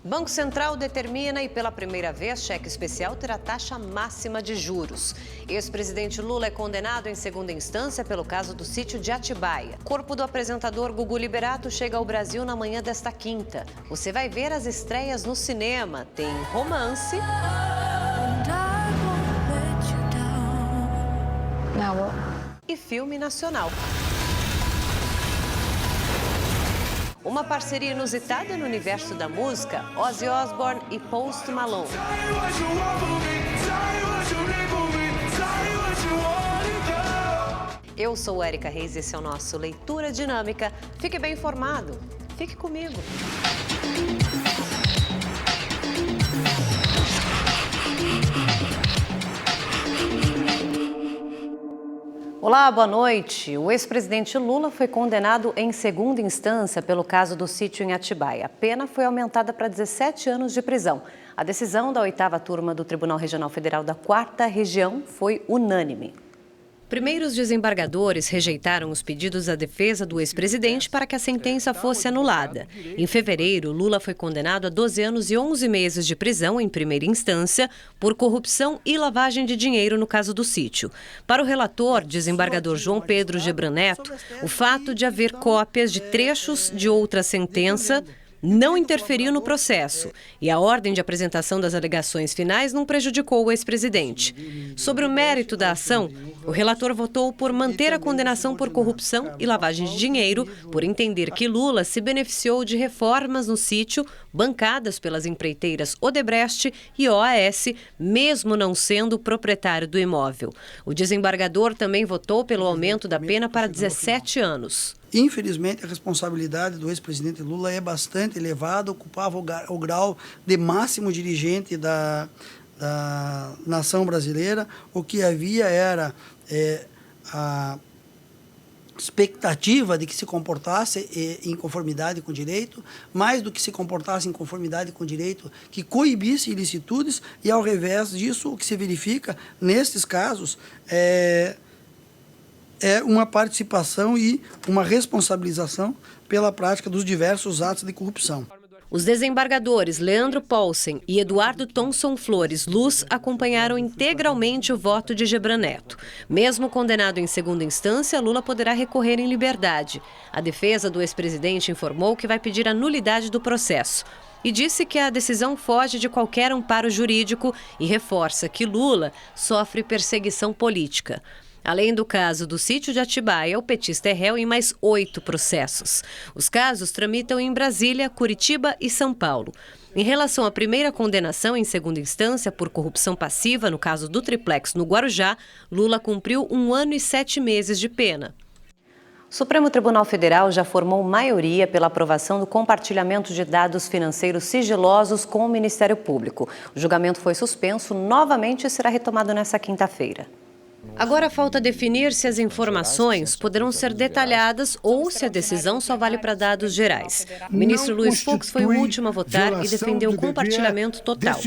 Banco Central determina e pela primeira vez cheque especial terá taxa máxima de juros. Ex-presidente Lula é condenado em segunda instância pelo caso do sítio de Atibaia. Corpo do apresentador Gugu Liberato chega ao Brasil na manhã desta quinta. Você vai ver as estreias no cinema. Tem romance e filme nacional. Uma parceria inusitada no universo da música, Ozzy Osbourne e Post Malone. Eu sou Érica Reis e esse é o nosso Leitura Dinâmica. Fique bem informado. Fique comigo. Olá, boa noite. O ex-presidente Lula foi condenado em segunda instância pelo caso do sítio em Atibaia. A pena foi aumentada para 17 anos de prisão. A decisão da 8ª turma do Tribunal Regional Federal da 4ª Região foi unânime. Primeiros desembargadores rejeitaram os pedidos da defesa do ex-presidente para que a sentença fosse anulada. Em fevereiro, Lula foi condenado a 12 anos e 11 meses de prisão em primeira instância por corrupção e lavagem de dinheiro no caso do sítio. Para o relator, desembargador João Pedro Gebran Neto, o fato de haver cópias de trechos de outra sentença não interferiu no processo e a ordem de apresentação das alegações finais não prejudicou o ex-presidente. Sobre o mérito da ação, o relator votou por manter a condenação por corrupção e lavagem de dinheiro, por entender que Lula se beneficiou de reformas no sítio bancadas pelas empreiteiras Odebrecht e OAS, mesmo não sendo proprietário do imóvel. O desembargador também votou pelo aumento da pena para 17 anos. Infelizmente, a responsabilidade do ex-presidente Lula é bastante elevada, ocupava o grau de máximo dirigente da nação brasileira. O que havia era a expectativa de que se comportasse em conformidade com o direito, mais do que se comportasse em conformidade com o direito, que coibisse ilicitudes, e ao revés disso, o que se verifica nesses casos é uma participação e uma responsabilização pela prática dos diversos atos de corrupção. Os desembargadores Leandro Paulsen e Eduardo Thomson Flores Luz acompanharam integralmente o voto de Gebran Neto. Mesmo condenado em segunda instância, Lula poderá recorrer em liberdade. A defesa do ex-presidente informou que vai pedir a nulidade do processo e disse que a decisão foge de qualquer amparo jurídico e reforça que Lula sofre perseguição política. Além do caso do sítio de Atibaia, o petista é réu em mais 8 processos. Os casos tramitam em Brasília, Curitiba e São Paulo. Em relação à primeira condenação em segunda instância por corrupção passiva, no caso do triplex no Guarujá, Lula cumpriu 1 ano e 7 meses de pena. O Supremo Tribunal Federal já formou maioria pela aprovação do compartilhamento de dados financeiros sigilosos com o Ministério Público. O julgamento foi suspenso novamente e será retomado nesta quinta-feira. Agora falta definir se as informações poderão ser detalhadas ou se a decisão só vale para dados gerais. O ministro Luiz Fux foi o último a votar e defendeu o compartilhamento total.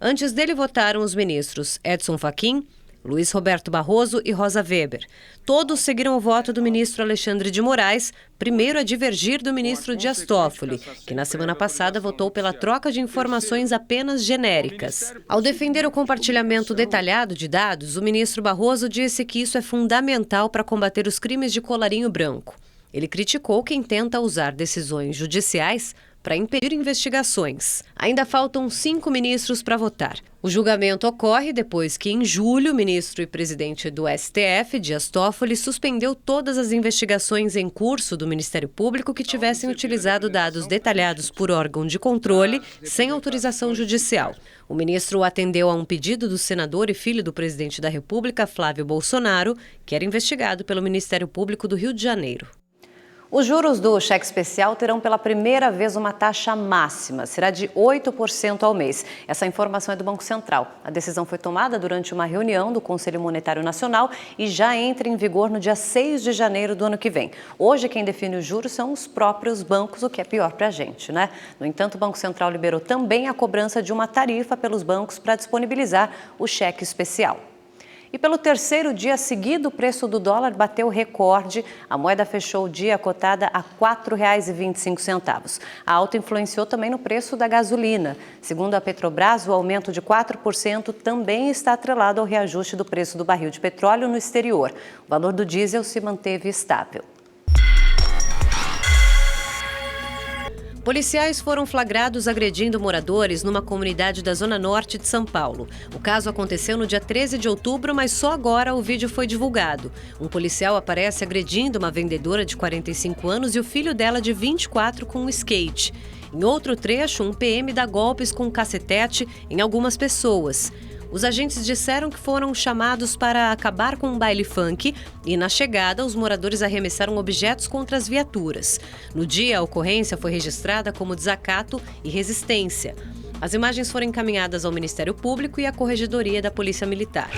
Antes dele votaram os ministros Edson Fachin, Luiz Roberto Barroso e Rosa Weber. Todos seguiram o voto do ministro Alexandre de Moraes, primeiro a divergir do ministro Dias Toffoli, que na semana passada votou pela troca de informações apenas genéricas. Ao defender o compartilhamento detalhado de dados, o ministro Barroso disse que isso é fundamental para combater os crimes de colarinho branco. Ele criticou quem tenta usar decisões judiciais para impedir investigações. Ainda faltam 5 ministros para votar. O julgamento ocorre depois que, em julho, o ministro e presidente do STF, Dias Toffoli, suspendeu todas as investigações em curso do Ministério Público que tivessem utilizado dados detalhados por órgão de controle sem autorização judicial. O ministro atendeu a um pedido do senador e filho do presidente da República, Flávio Bolsonaro, que era investigado pelo Ministério Público do Rio de Janeiro. Os juros do cheque especial terão pela primeira vez uma taxa máxima, será de 8% ao mês. Essa informação é do Banco Central. A decisão foi tomada durante uma reunião do Conselho Monetário Nacional e já entra em vigor no dia 6 de janeiro do ano que vem. Hoje quem define os juros são os próprios bancos, o que é pior para a gente, né? No entanto, o Banco Central liberou também a cobrança de uma tarifa pelos bancos para disponibilizar o cheque especial. E pelo terceiro dia seguido, o preço do dólar bateu recorde. A moeda fechou o dia cotada a R$ 4,25. A alta influenciou também no preço da gasolina. Segundo a Petrobras, o aumento de 4% também está atrelado ao reajuste do preço do barril de petróleo no exterior. O valor do diesel se manteve estável. Policiais foram flagrados agredindo moradores numa comunidade da Zona Norte de São Paulo. O caso aconteceu no dia 13 de outubro, mas só agora o vídeo foi divulgado. Um policial aparece agredindo uma vendedora de 45 anos e o filho dela de 24 com um skate. Em outro trecho, um PM dá golpes com um cacetete em algumas pessoas. Os agentes disseram que foram chamados para acabar com um baile funk e, na chegada, os moradores arremessaram objetos contra as viaturas. No dia, a ocorrência foi registrada como desacato e resistência. As imagens foram encaminhadas ao Ministério Público e à Corregedoria da Polícia Militar.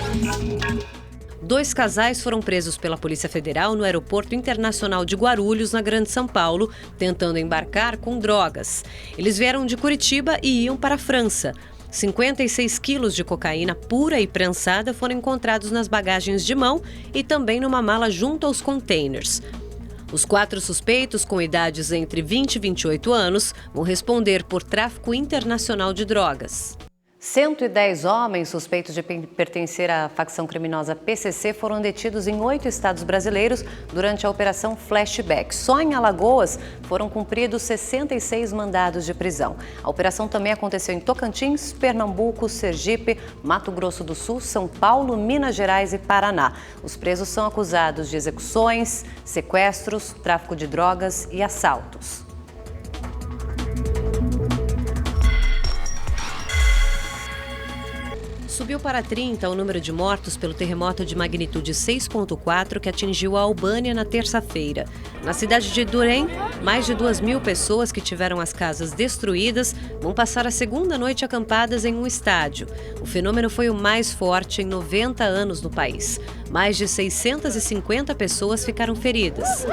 2 casais foram presos pela Polícia Federal no Aeroporto Internacional de Guarulhos, na Grande São Paulo, tentando embarcar com drogas. Eles vieram de Curitiba e iam para a França. 56 quilos de cocaína pura e prensada foram encontrados nas bagagens de mão e também numa mala junto aos containers. Os 4 suspeitos, com idades entre 20 e 28 anos, vão responder por tráfico internacional de drogas. 110 homens suspeitos de pertencer à facção criminosa PCC foram detidos em 8 estados brasileiros durante a Operação Flashback. Só em Alagoas foram cumpridos 66 mandados de prisão. A operação também aconteceu em Tocantins, Pernambuco, Sergipe, Mato Grosso do Sul, São Paulo, Minas Gerais e Paraná. Os presos são acusados de execuções, sequestros, tráfico de drogas e assaltos. Subiu para 30 o número de mortos pelo terremoto de magnitude 6,4 que atingiu a Albânia na terça-feira. Na cidade de Durém, mais de 2.000 pessoas que tiveram as casas destruídas vão passar a segunda noite acampadas em um estádio. O fenômeno foi o mais forte em 90 anos no país. Mais de 650 pessoas ficaram feridas.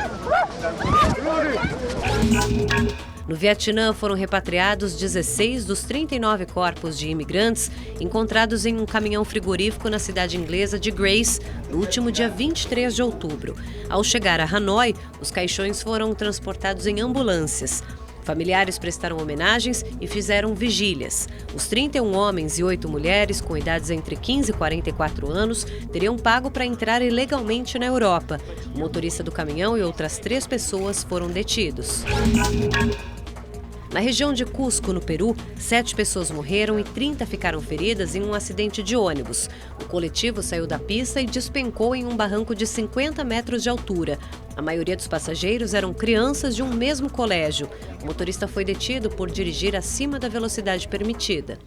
No Vietnã, foram repatriados 16 dos 39 corpos de imigrantes encontrados em um caminhão frigorífico na cidade inglesa de Grace, no último dia 23 de outubro. Ao chegar a Hanoi, os caixões foram transportados em ambulâncias. Familiares prestaram homenagens e fizeram vigílias. Os 31 homens e 8 mulheres, com idades entre 15 e 44 anos, teriam pago para entrar ilegalmente na Europa. O motorista do caminhão e outras 3 pessoas foram detidos. Na região de Cusco, no Peru, 7 pessoas morreram e 30 ficaram feridas em um acidente de ônibus. O coletivo saiu da pista e despencou em um barranco de 50 metros de altura. A maioria dos passageiros eram crianças de um mesmo colégio. O motorista foi detido por dirigir acima da velocidade permitida.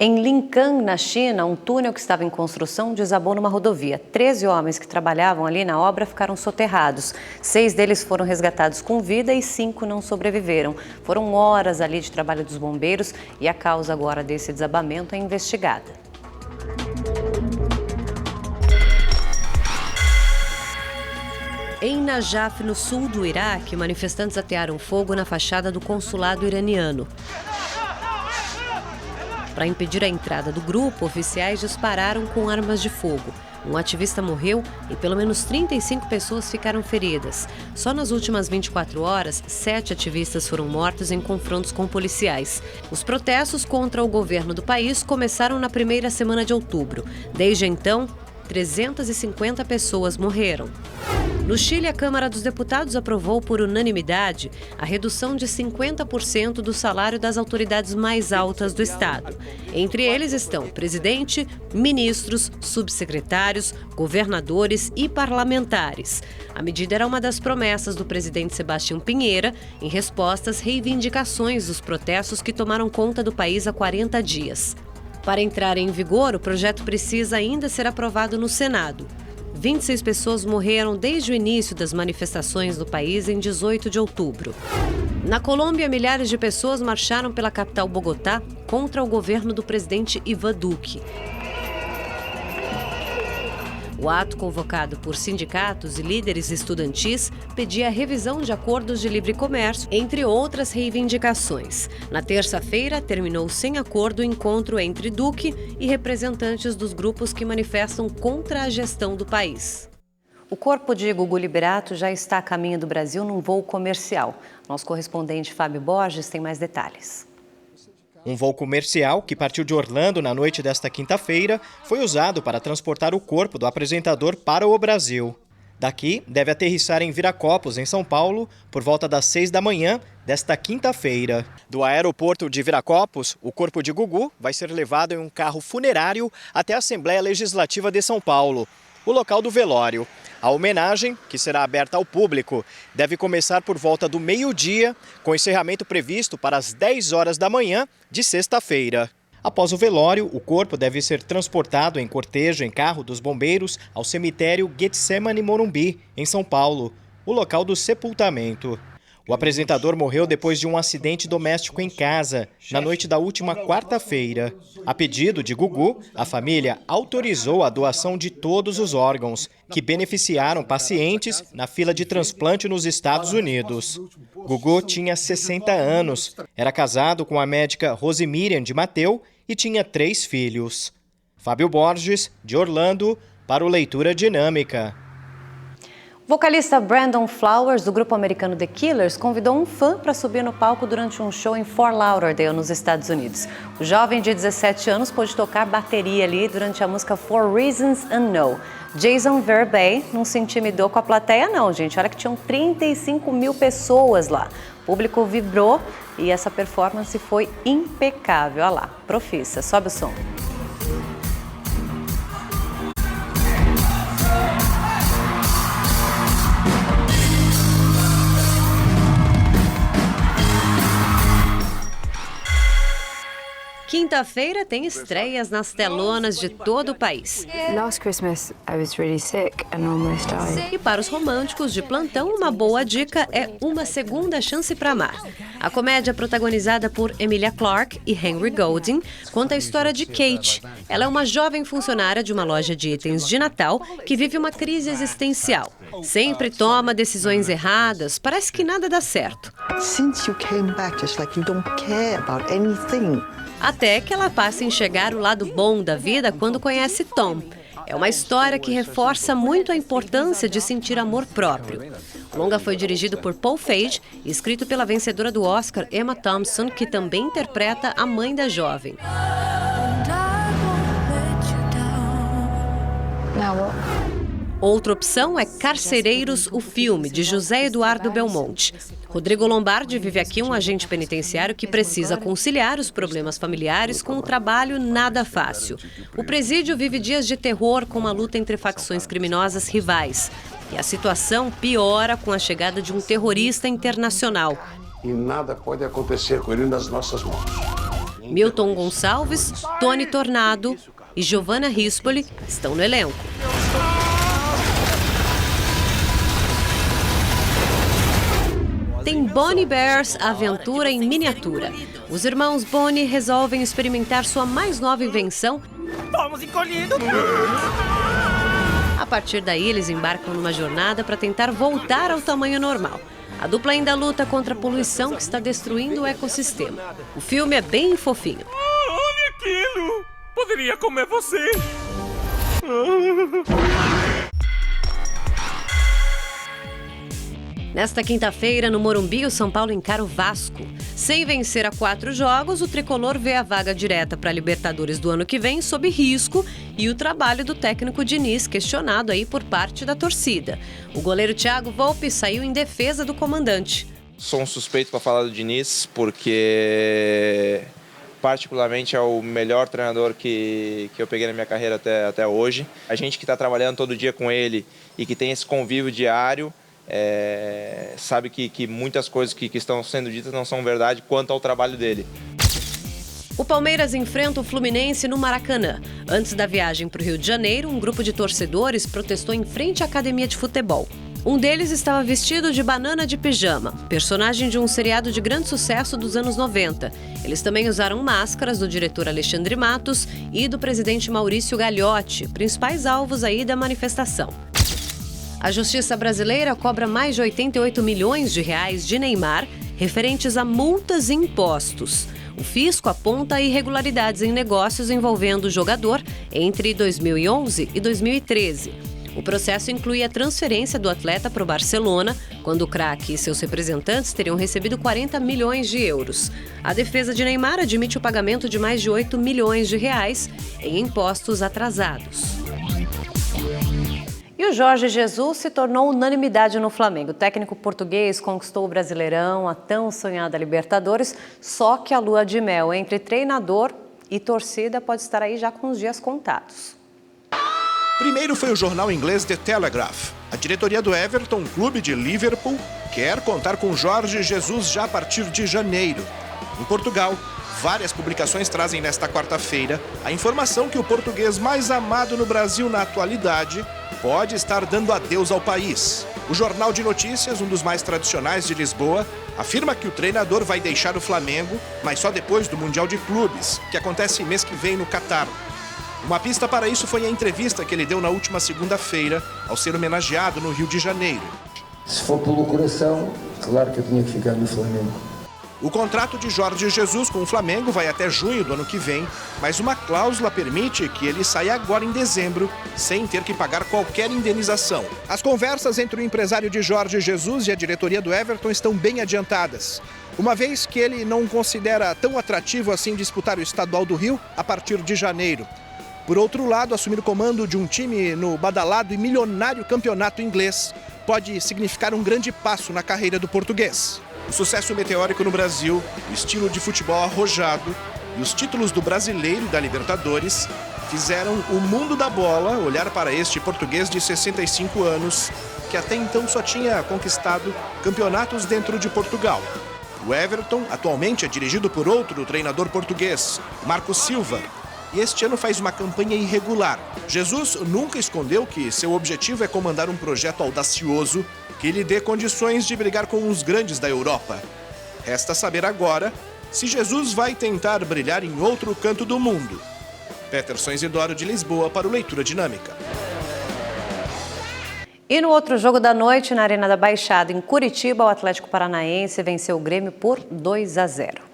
Em Linkan, na China, um túnel que estava em construção desabou numa rodovia. 13 homens que trabalhavam ali na obra ficaram soterrados. 6 deles foram resgatados com vida e 5 não sobreviveram. Foram horas ali de trabalho dos bombeiros e a causa agora desse desabamento é investigada. Em Najaf, no sul do Iraque, manifestantes atearam fogo na fachada do consulado iraniano. Para impedir a entrada do grupo, oficiais dispararam com armas de fogo. Um ativista morreu e pelo menos 35 pessoas ficaram feridas. Só nas últimas 24 horas, 7 ativistas foram mortos em confrontos com policiais. Os protestos contra o governo do país começaram na primeira semana de outubro. Desde então, 350 pessoas morreram. No Chile, a Câmara dos Deputados aprovou por unanimidade a redução de 50% do salário das autoridades mais altas do Estado. Entre eles estão presidente, ministros, subsecretários, governadores e parlamentares. A medida era uma das promessas do presidente Sebastião Pinheira em resposta às reivindicações dos protestos que tomaram conta do país há 40 dias. Para entrar em vigor, o projeto precisa ainda ser aprovado no Senado. 26 pessoas morreram desde o início das manifestações no país em 18 de outubro. Na Colômbia, milhares de pessoas marcharam pela capital Bogotá contra o governo do presidente Iván Duque. O ato, convocado por sindicatos e líderes estudantis, pedia a revisão de acordos de livre comércio, entre outras reivindicações. Na terça-feira, terminou sem acordo o encontro entre Duque e representantes dos grupos que manifestam contra a gestão do país. O corpo de Gugu Liberato já está a caminho do Brasil num voo comercial. Nosso correspondente Fábio Borges tem mais detalhes. Um voo comercial que partiu de Orlando na noite desta quinta-feira foi usado para transportar o corpo do apresentador para o Brasil. Daqui, deve aterrissar em Viracopos, em São Paulo, por volta das 6 da manhã desta quinta-feira. Do aeroporto de Viracopos, o corpo de Gugu vai ser levado em um carro funerário até a Assembleia Legislativa de São Paulo, o local do velório. A homenagem, que será aberta ao público, deve começar por volta do meio-dia, com encerramento previsto para as 10 horas da manhã de sexta-feira. Após o velório, o corpo deve ser transportado em cortejo em carro dos bombeiros ao cemitério Getsemane Morumbi, em São Paulo, o local do sepultamento. O apresentador morreu depois de um acidente doméstico em casa, na noite da última quarta-feira. A pedido de Gugu, a família autorizou a doação de todos os órgãos, que beneficiaram pacientes na fila de transplante nos Estados Unidos. Gugu tinha 60 anos, era casado com a médica Rosemiriam de Mateu e tinha 3 filhos. Fábio Borges, de Orlando, para o Leitura Dinâmica. O vocalista Brandon Flowers, do grupo americano The Killers, convidou um fã para subir no palco durante um show em Fort Lauderdale, nos Estados Unidos. O jovem de 17 anos pôde tocar bateria ali durante a música For Reasons Unknown. Jason Verbey não se intimidou com a plateia não, gente. Olha que tinham 35 mil pessoas lá. O público vibrou e essa performance foi impecável. Olha lá, profissa, sobe o som. Quinta-feira tem estreias nas telonas de todo o país. Last Christmas I was really sick and almost died. E para os românticos de plantão, uma boa dica é Uma Segunda Chance para Amar. A comédia, protagonizada por Emilia Clarke e Henry Golding, conta a história de Kate. Ela é uma jovem funcionária de uma loja de itens de Natal que vive uma crise existencial. Sempre toma decisões erradas, parece que nada dá certo. Since you came back, just like you don't care about anything. Até que ela passa a enxergar o lado bom da vida quando conhece Tom. É uma história que reforça muito a importância de sentir amor próprio. O longa foi dirigido por Paul Feig e escrito pela vencedora do Oscar, Emma Thompson, que também interpreta a mãe da jovem. Outra opção é Carcereiros, o filme, de José Eduardo Belmonte. Rodrigo Lombardi vive aqui um agente penitenciário que precisa conciliar os problemas familiares com um trabalho nada fácil. O presídio vive dias de terror com uma luta entre facções criminosas rivais. E a situação piora com a chegada de um terrorista internacional. E nada pode acontecer com ele nas nossas mãos. Milton Gonçalves, Tony Tornado e Giovanna Rispoli estão no elenco. Tem Bonnie Bears, aventura em miniatura. Os irmãos Bonnie resolvem experimentar sua mais nova invenção. Fomos encolhidos! A partir daí, eles embarcam numa jornada para tentar voltar ao tamanho normal. A dupla ainda luta contra a poluição que está destruindo o ecossistema. O filme é bem fofinho. Olha aquilo! Poderia comer você! Nesta quinta-feira, no Morumbi, o São Paulo encara o Vasco. Sem vencer a 4 jogos, o tricolor vê a vaga direta para a Libertadores do ano que vem sob risco e o trabalho do técnico Diniz questionado aí por parte da torcida. O goleiro Thiago Volpi saiu em defesa do comandante. Sou um suspeito para falar do Diniz, porque particularmente é o melhor treinador que eu peguei na minha carreira até hoje. A gente que está trabalhando todo dia com ele e que tem esse convívio diário, sabe que muitas coisas que estão sendo ditas não são verdade quanto ao trabalho dele. O Palmeiras enfrenta o Fluminense no Maracanã. Antes da viagem para o Rio de Janeiro, um grupo de torcedores protestou em frente à academia de futebol. Um deles estava vestido de banana de pijama, personagem de um seriado de grande sucesso dos anos 90. Eles também usaram máscaras do diretor Alexandre Matos e do presidente Maurício Gagliotti, principais alvos aí da manifestação. A Justiça brasileira cobra mais de 88 milhões de reais de Neymar, referentes a multas e impostos. O fisco aponta irregularidades em negócios envolvendo o jogador entre 2011 e 2013. O processo inclui a transferência do atleta para o Barcelona, quando o craque e seus representantes teriam recebido 40 milhões de euros. A defesa de Neymar admite o pagamento de mais de 8 milhões de reais em impostos atrasados. E o Jorge Jesus se tornou unanimidade no Flamengo. O técnico português conquistou o Brasileirão, a tão sonhada Libertadores, só que a lua de mel entre treinador e torcida pode estar aí já com os dias contados. Primeiro foi o jornal inglês The Telegraph. A diretoria do Everton, clube de Liverpool, quer contar com Jorge Jesus já a partir de janeiro. Em Portugal, várias publicações trazem nesta quarta-feira a informação que o português mais amado no Brasil na atualidade pode estar dando adeus ao país. O Jornal de Notícias, um dos mais tradicionais de Lisboa, afirma que o treinador vai deixar o Flamengo, mas só depois do Mundial de Clubes, que acontece mês que vem no Catar. Uma pista para isso foi a entrevista que ele deu na última segunda-feira, ao ser homenageado no Rio de Janeiro. Se for pelo coração, claro que eu tinha que ficar no Flamengo. O contrato de Jorge Jesus com o Flamengo vai até junho do ano que vem, mas uma cláusula permite que ele saia agora em dezembro, sem ter que pagar qualquer indenização. As conversas entre o empresário de Jorge Jesus e a diretoria do Everton estão bem adiantadas, uma vez que ele não considera tão atrativo assim disputar o Estadual do Rio a partir de janeiro. Por outro lado, assumir o comando de um time no badalado e milionário campeonato inglês pode significar um grande passo na carreira do português. O sucesso meteórico no Brasil, o estilo de futebol arrojado e os títulos do Brasileiro e da Libertadores fizeram o mundo da bola olhar para este português de 65 anos, que até então só tinha conquistado campeonatos dentro de Portugal. O Everton atualmente é dirigido por outro treinador português, Marco Silva, e este ano faz uma campanha irregular. Jesus nunca escondeu que seu objetivo é comandar um projeto audacioso que lhe dê condições de brigar com os grandes da Europa. Resta saber agora se Jesus vai tentar brilhar em outro canto do mundo. Peterson Isidoro de Lisboa para o Leitura Dinâmica. E no outro jogo da noite, na Arena da Baixada, em Curitiba, o Atlético Paranaense venceu o Grêmio por 2-0.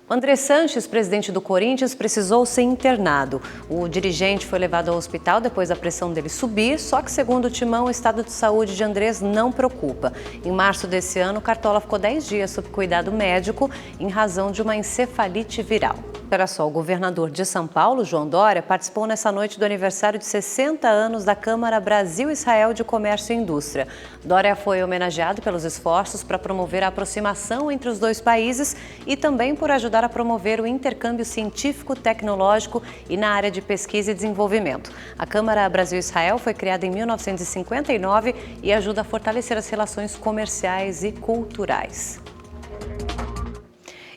O André Sanches, presidente do Corinthians, precisou ser internado. O dirigente foi levado ao hospital depois da pressão dele subir, só que, segundo o Timão, o estado de saúde de Andrés não preocupa. Em março desse ano, o Cartola ficou 10 dias sob cuidado médico em razão de uma encefalite viral. Olha só, o governador de São Paulo, João Dória, participou nessa noite do aniversário de 60 anos da Câmara Brasil-Israel de Comércio e Indústria. Dória foi homenageado pelos esforços para promover a aproximação entre os dois países e também por ajudar a promover o intercâmbio científico, tecnológico e na área de pesquisa e desenvolvimento. A Câmara Brasil-Israel foi criada em 1959 e ajuda a fortalecer as relações comerciais e culturais.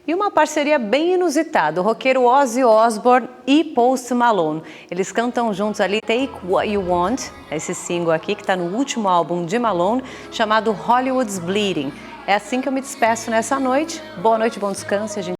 E uma parceria bem inusitada, o roqueiro Ozzy Osbourne e Post Malone. Eles cantam juntos ali Take What You Want, esse single aqui que está no último álbum de Malone, chamado Hollywood's Bleeding. É assim que eu me despeço nessa noite. Boa noite, bom descanso e a gente